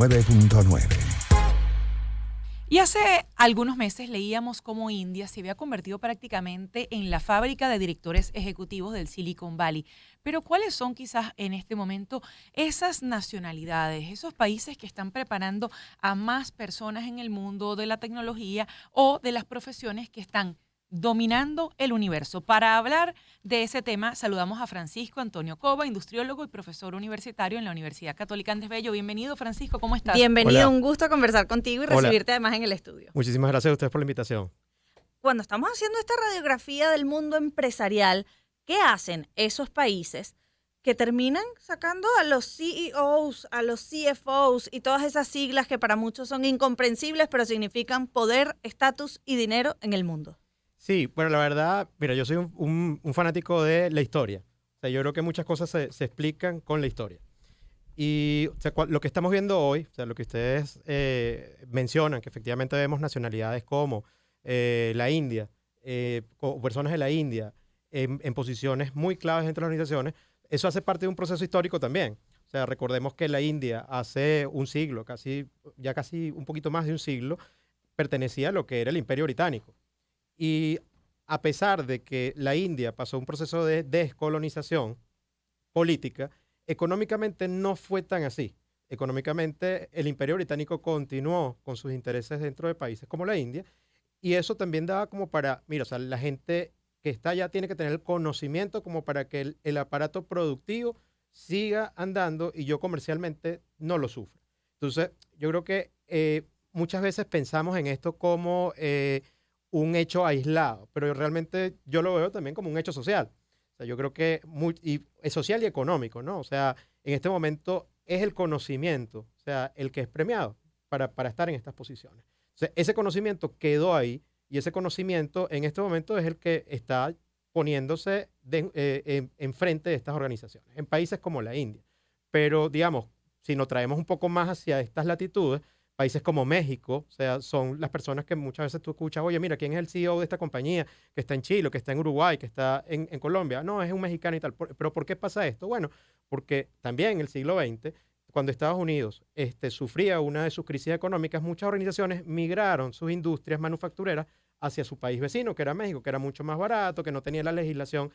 9.9. Y hace algunos meses leíamos cómo India se había convertido prácticamente en la fábrica de directores ejecutivos del Silicon Valley. Pero ¿cuáles son quizás en este momento esas nacionalidades, esos países que están preparando a más personas en el mundo de la tecnología o de las profesiones que están dominando el universo? Para hablar de ese tema, saludamos a Francisco Antonio Cova, industriólogo y profesor universitario en la Universidad Católica Andrés Bello. Bienvenido, Francisco, ¿cómo estás? Bienvenido, Hola. un gusto conversar contigo y Hola. recibirte además en el estudio. Muchísimas gracias a ustedes por la invitación. Cuando estamos haciendo esta radiografía del mundo empresarial, ¿qué hacen esos países que terminan sacando a los CEOs, a los CFOs y todas esas siglas que para muchos son incomprensibles, pero significan poder, estatus y dinero en el mundo? Sí, bueno, la verdad, mira, yo soy un fanático de la historia. O sea, yo creo que muchas cosas se explican con la historia. Y o sea, lo que estamos viendo hoy, o sea, lo que ustedes mencionan, que efectivamente vemos nacionalidades como la India, o personas de la India, en posiciones muy claves entre las organizaciones, eso hace parte de un proceso histórico también. O sea, recordemos que la India hace un siglo, ya casi un poquito más de un siglo, pertenecía a lo que era el Imperio Británico. Y a pesar de que la India pasó un proceso de descolonización política, económicamente no fue tan así. Económicamente el Imperio Británico continuó con sus intereses dentro de países como la India, y eso también daba como para, mira, o sea, la gente que está allá tiene que tener el conocimiento como para que el aparato productivo siga andando y yo comercialmente no lo sufra. Entonces, yo creo que muchas veces pensamos en esto como un hecho aislado, pero realmente yo lo veo también como un hecho social. O sea, yo creo que es social y económico, ¿no? O sea, en este momento es el conocimiento, o sea, el que es premiado para estar en estas posiciones. O sea, ese conocimiento quedó ahí y ese conocimiento en este momento es el que está poniéndose enfrente de estas organizaciones, en países como la India. Pero, digamos, si nos traemos un poco más hacia estas latitudes, países como México, o sea, son las personas que muchas veces tú escuchas, oye, mira, ¿quién es el CEO de esta compañía que está en Chile, que está en Uruguay, que está en Colombia? No, es un mexicano y tal. ¿Pero por qué pasa esto? Bueno, porque también en el siglo XX, cuando Estados Unidos sufría una de sus crisis económicas, muchas organizaciones migraron sus industrias manufactureras hacia su país vecino, que era México, que era mucho más barato, que no tenía la legislación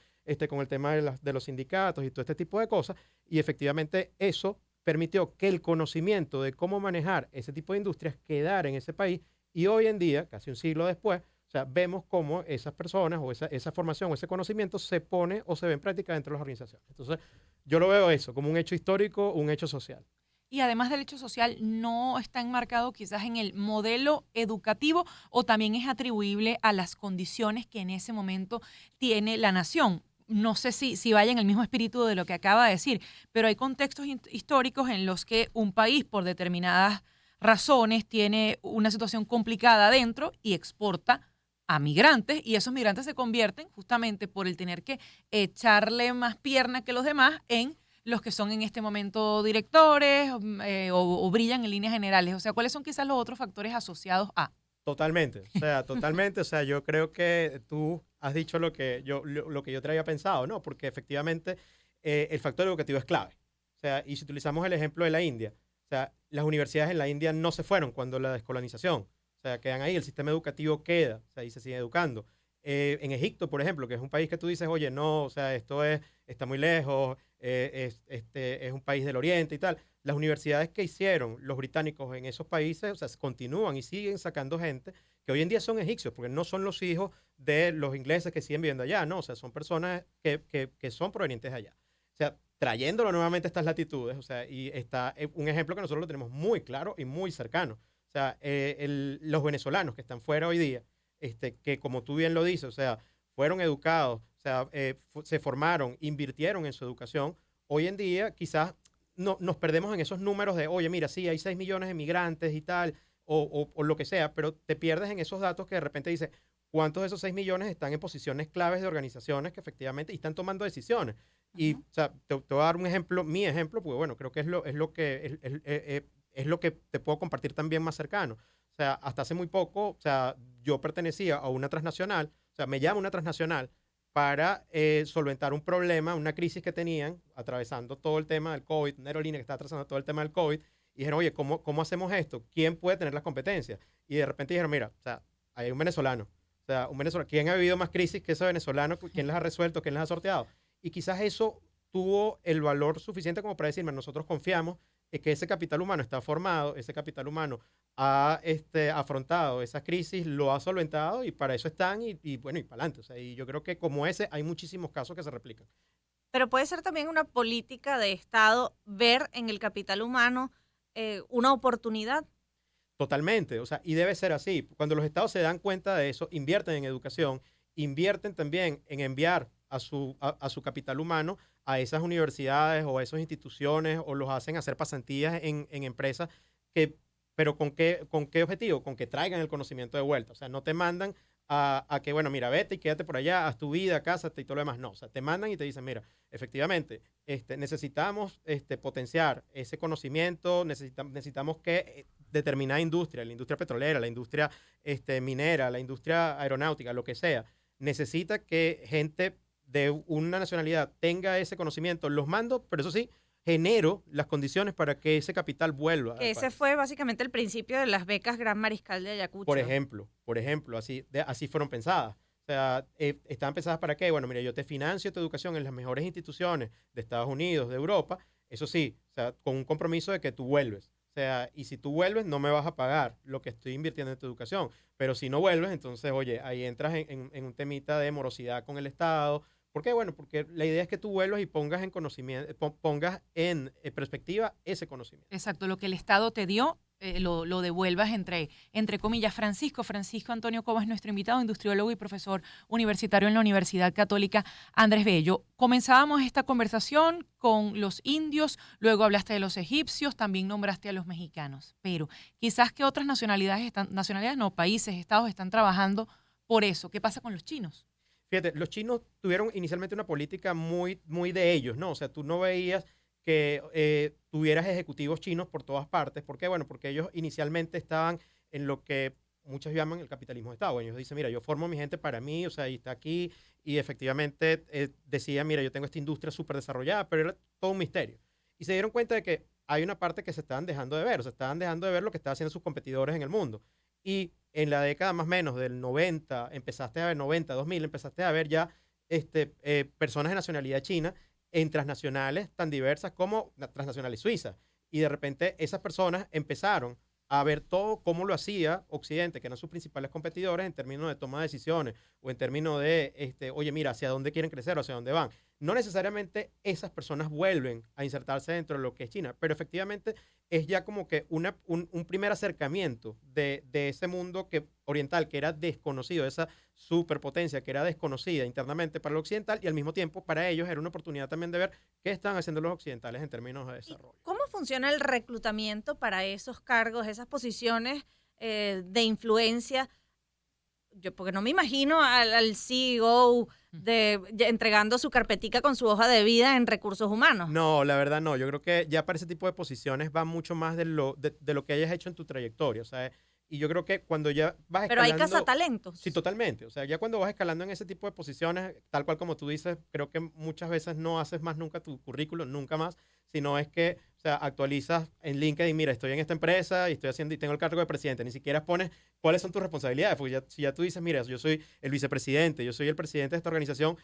con el tema de los sindicatos y todo este tipo de cosas, y efectivamente eso permitió que el conocimiento de cómo manejar ese tipo de industrias quedara en ese país, y hoy en día, casi un siglo después, o sea, vemos cómo esas personas o esa formación o ese conocimiento se pone o se ve en práctica dentro de las organizaciones. Entonces, yo lo veo eso como un hecho histórico, un hecho social. Y además del hecho social, no está enmarcado quizás en el modelo educativo o también es atribuible a las condiciones que en ese momento tiene la nación. No sé si vaya en el mismo espíritu de lo que acaba de decir, pero hay contextos históricos en los que un país, por determinadas razones, tiene una situación complicada adentro y exporta a migrantes, y esos migrantes se convierten justamente por el tener que echarle más pierna que los demás en los que son en este momento directores o brillan en líneas generales. O sea, ¿cuáles son quizás los otros factores asociados a? Totalmente, o sea, totalmente, o sea, yo creo que tú has dicho lo que yo te había pensado, ¿no? Porque efectivamente el factor educativo es clave. O sea, y si utilizamos el ejemplo de la India, o sea, las universidades en la India no se fueron cuando la descolonización, o sea, quedan ahí, el sistema educativo queda, o sea, y se sigue educando. En Egipto, por ejemplo, que es un país que tú dices, oye, no, o sea, está muy lejos, es un país del Oriente y tal. Las universidades que hicieron los británicos en esos países, o sea, continúan y siguen sacando gente que hoy en día son egipcios, porque no son los hijos de los ingleses que siguen viviendo allá, ¿no? O sea, son personas que son provenientes de allá. O sea, trayéndolo nuevamente a estas latitudes, o sea, y está un ejemplo que nosotros lo tenemos muy claro y muy cercano. O sea, los venezolanos que están fuera hoy día, que como tú bien lo dices, o sea, fueron educados, o sea, se formaron, invirtieron en su educación. Hoy en día quizás no, nos perdemos en esos números de, oye, mira, sí, hay 6 millones de migrantes y tal, o lo que sea, pero te pierdes en esos datos que de repente dice, ¿cuántos de esos 6 millones están en posiciones claves de organizaciones que efectivamente y están tomando decisiones? Y, o sea, te voy a dar un ejemplo, mi ejemplo, porque bueno, creo que es lo que te puedo compartir también más cercano. O sea, hasta hace muy poco, o sea, yo pertenecía a una transnacional, o sea, me llama una transnacional para solventar un problema, una crisis que tenían, atravesando todo el tema del COVID, una aerolínea que está atravesando todo el tema del COVID, y dijeron, oye, ¿cómo hacemos esto? ¿Quién puede tener las competencias? Y de repente dijeron, mira, o sea, hay un venezolano. O sea, un venezolano, ¿quién ha vivido más crisis que ese venezolano? ¿Quién las ha resuelto? ¿Quién las ha sorteado? Y quizás eso tuvo el valor suficiente como para decirme, nosotros confiamos en que ese capital humano está formado, ese capital humano ha afrontado esas crisis, lo ha solventado y para eso están y bueno, y para adelante. O sea, y yo creo que como ese hay muchísimos casos que se replican. Pero puede ser también una política de Estado ver en el capital humano una oportunidad. Totalmente, o sea, y debe ser así. Cuando los estados se dan cuenta de eso, invierten en educación, invierten también en enviar a su capital humano a esas universidades o a esas instituciones o los hacen hacer pasantías en empresas que, pero ¿con qué objetivo? Con que traigan el conocimiento de vuelta. O sea, no te mandan a que, bueno, mira, vete y quédate por allá, haz tu vida, cásate y todo lo demás. No, o sea, te mandan y te dicen, mira, efectivamente, necesitamos potenciar ese conocimiento, necesitamos que determinada industria, la industria petrolera, la industria minera, la industria aeronáutica, lo que sea, necesita que gente de una nacionalidad tenga ese conocimiento. Los mando, pero eso sí, genero las condiciones para que ese capital vuelva. Que ese fue básicamente el principio de las becas Gran Mariscal de Ayacucho. Por ejemplo, así fueron pensadas. O sea, estaban pensadas para qué. Bueno, mira, yo te financio tu educación en las mejores instituciones de Estados Unidos, de Europa. Eso sí, o sea, con un compromiso de que tú vuelves. O sea, y si tú vuelves, no me vas a pagar lo que estoy invirtiendo en tu educación. Pero si no vuelves, entonces, oye, ahí entras en un temita de morosidad con el Estado. ¿Por qué? Bueno, porque la idea es que tú vuelvas y pongas en conocimiento, pongas en perspectiva ese conocimiento. Exacto, lo que el Estado te dio, lo devuelvas entre comillas. Francisco Antonio Cova es nuestro invitado, industriólogo y profesor universitario en la Universidad Católica Andrés Bello. Comenzábamos esta conversación con los indios, luego hablaste de los egipcios, también nombraste a los mexicanos, pero quizás que otras países, estados están trabajando por eso. ¿Qué pasa con los chinos? Fíjate, los chinos tuvieron inicialmente una política muy, muy de ellos, ¿no? O sea, tú no veías que tuvieras ejecutivos chinos por todas partes. ¿Por qué? Bueno, porque ellos inicialmente estaban en lo que muchos llaman el capitalismo de Estado. Ellos dicen, mira, yo formo mi gente para mí, o sea, y está aquí, y efectivamente decían, mira, yo tengo esta industria súper desarrollada, pero era todo un misterio. Y se dieron cuenta de que hay una parte que se estaban dejando de ver, o sea, estaban dejando de ver lo que estaban haciendo sus competidores en el mundo. Y en la década más o menos del 90, empezaste a ver 90, 2000, empezaste a ver ya personas de nacionalidad china en transnacionales tan diversas como transnacionales suizas. Y de repente esas personas empezaron a ver todo cómo lo hacía Occidente, que eran sus principales competidores en términos de toma de decisiones o en términos de, oye, mira, hacia dónde quieren crecer o hacia dónde van. No necesariamente esas personas vuelven a insertarse dentro de lo que es China, pero efectivamente es ya como que un primer acercamiento de ese mundo oriental que era desconocido, esa superpotencia que era desconocida internamente para el occidental y al mismo tiempo para ellos era una oportunidad también de ver qué están haciendo los occidentales en términos de desarrollo. ¿Cómo funciona el reclutamiento para esos cargos, esas posiciones de influencia? Porque no me imagino al CEO entregando su carpetica con su hoja de vida en recursos humanos. No, la verdad no. Yo creo que ya para ese tipo de posiciones va mucho más de lo que hayas hecho en tu trayectoria. O sea, y yo creo que cuando ya vas escalando... Pero hay cazatalentos. Sí, totalmente. O sea, ya cuando vas escalando en ese tipo de posiciones, tal cual como tú dices, creo que muchas veces no haces más nunca tu currículum, nunca más, sino es que, o sea, actualizas en LinkedIn, mira, estoy en esta empresa y estoy haciendo y tengo el cargo de presidente. Ni siquiera pones cuáles son tus responsabilidades, porque si ya tú dices, mira, yo soy el vicepresidente, yo soy el presidente de esta organización,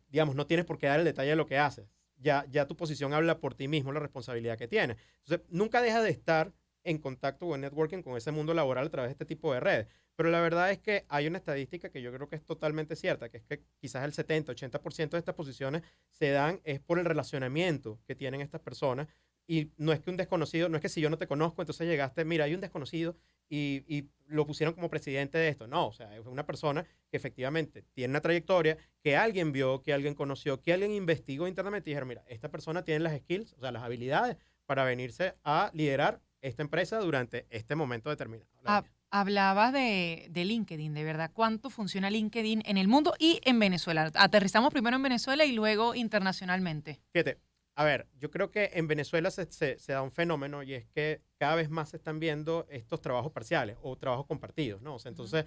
digamos, no tienes por qué dar el detalle de lo que haces. Ya tu posición habla por ti mismo, la responsabilidad que tienes. Entonces, nunca deja de estar en contacto o en networking con ese mundo laboral a través de este tipo de redes. Pero la verdad es que hay una estadística que yo creo que es totalmente cierta, que es que quizás el 70-80% de estas posiciones se dan es por el relacionamiento que tienen estas personas. Y no es que un desconocido, no es que si yo no te conozco, entonces llegaste, mira, hay un desconocido y lo pusieron como presidente de esto. No, o sea, es una persona que efectivamente tiene una trayectoria, que alguien vio, que alguien conoció, que alguien investigó internamente y dijeron, mira, esta persona tiene las skills, o sea, las habilidades para venirse a liderar esta empresa durante este momento determinado. Hablabas de LinkedIn, de verdad, ¿cuánto funciona LinkedIn en el mundo y en Venezuela? Aterrizamos primero en Venezuela y luego internacionalmente. Fíjate, a ver, yo creo que en Venezuela se da un fenómeno y es que cada vez más se están viendo estos trabajos parciales o trabajos compartidos, ¿no? O sea, entonces,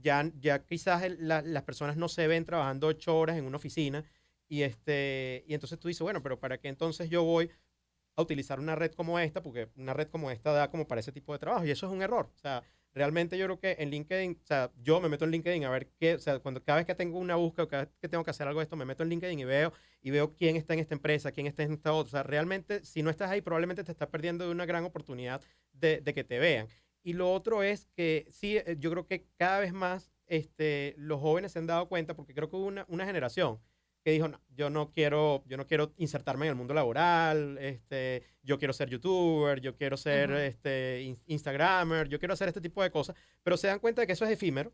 ya quizás las personas no se ven trabajando 8 horas en una oficina y entonces tú dices, bueno, pero ¿para qué entonces yo voy a utilizar una red como esta, porque una red como esta da como para ese tipo de trabajo, y eso es un error. O sea, realmente yo creo que en LinkedIn, o sea, yo me meto en LinkedIn a ver qué, o sea, cada vez que tengo una búsqueda, cada vez que tengo que hacer algo de esto, me meto en LinkedIn y veo quién está en esta empresa, quién está en esta otra. O sea, realmente, si no estás ahí, probablemente te estás perdiendo de una gran oportunidad de que te vean. Y lo otro es que sí, yo creo que cada vez más los jóvenes se han dado cuenta, porque creo que hubo una generación que dijo, no, yo no quiero insertarme en el mundo laboral, yo quiero ser youtuber, yo quiero ser Ujú. instagramer, yo quiero hacer este tipo de cosas, pero se dan cuenta de que eso es efímero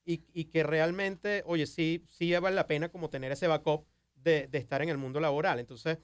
y que realmente, oye, sí vale la pena como tener ese backup de estar en el mundo laboral. Entonces,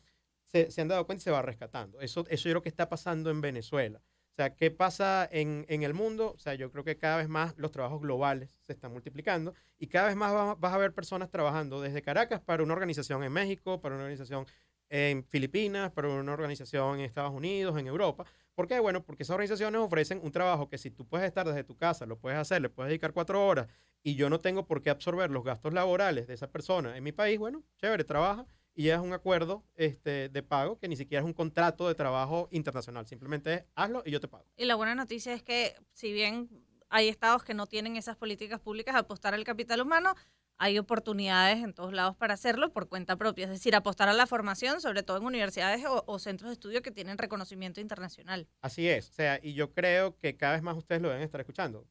se han dado cuenta y se va rescatando. Eso yo creo que está pasando en Venezuela. O sea, ¿qué pasa en el mundo? O sea, yo creo que cada vez más los trabajos globales se están multiplicando y cada vez más vas a ver personas trabajando desde Caracas para una organización en México, para una organización en Filipinas, para una organización en Estados Unidos, en Europa. ¿Por qué? Bueno, porque esas organizaciones ofrecen un trabajo que si tú puedes estar desde tu casa, lo puedes hacer, le puedes dedicar 4 horas y yo no tengo por qué absorber los gastos laborales de esa persona en mi país, bueno, chévere, trabaja y es un acuerdo de pago que ni siquiera es un contrato de trabajo internacional, simplemente es hazlo y yo te pago. Y la buena noticia es que si bien hay estados que no tienen esas políticas públicas de apostar al capital humano, hay oportunidades en todos lados para hacerlo por cuenta propia, es decir, apostar a la formación, sobre todo en universidades o centros de estudio que tienen reconocimiento internacional. Así es, o sea, y yo creo que cada vez más ustedes lo deben estar escuchando.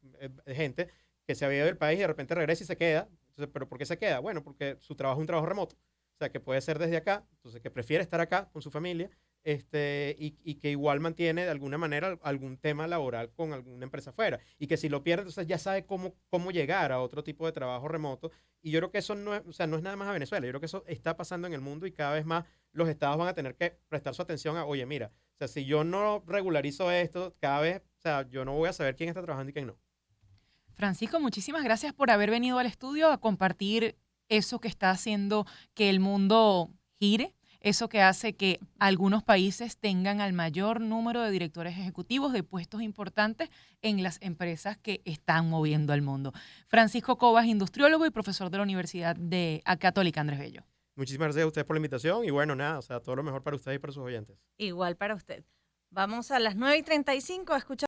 Gente que se había ido del país y de repente regresa y se queda. Entonces, ¿pero por qué se queda? Bueno, porque su trabajo es un trabajo remoto. O sea, que puede ser desde acá, entonces que prefiere estar acá con su familia, y que igual mantiene de alguna manera algún tema laboral con alguna empresa afuera. Y que si lo pierde, entonces ya sabe cómo llegar a otro tipo de trabajo remoto. Y yo creo que eso no es, o sea, no es nada más a Venezuela. Yo creo que eso está pasando en el mundo y cada vez más los estados van a tener que prestar su atención a, oye, mira, o sea, si yo no regularizo esto, cada vez, o sea, yo no voy a saber quién está trabajando y quién no. Francisco, muchísimas gracias por haber venido al estudio a compartir eso que está haciendo que el mundo gire, eso que hace que algunos países tengan al mayor número de directores ejecutivos de puestos importantes en las empresas que están moviendo al mundo. Francisco Cobas, industriólogo y profesor de la Universidad de Católica Andrés Bello. Muchísimas gracias a ustedes por la invitación y bueno, nada, o sea, todo lo mejor para ustedes y para sus oyentes. Igual para usted. Vamos a las 9:35 a escuchar.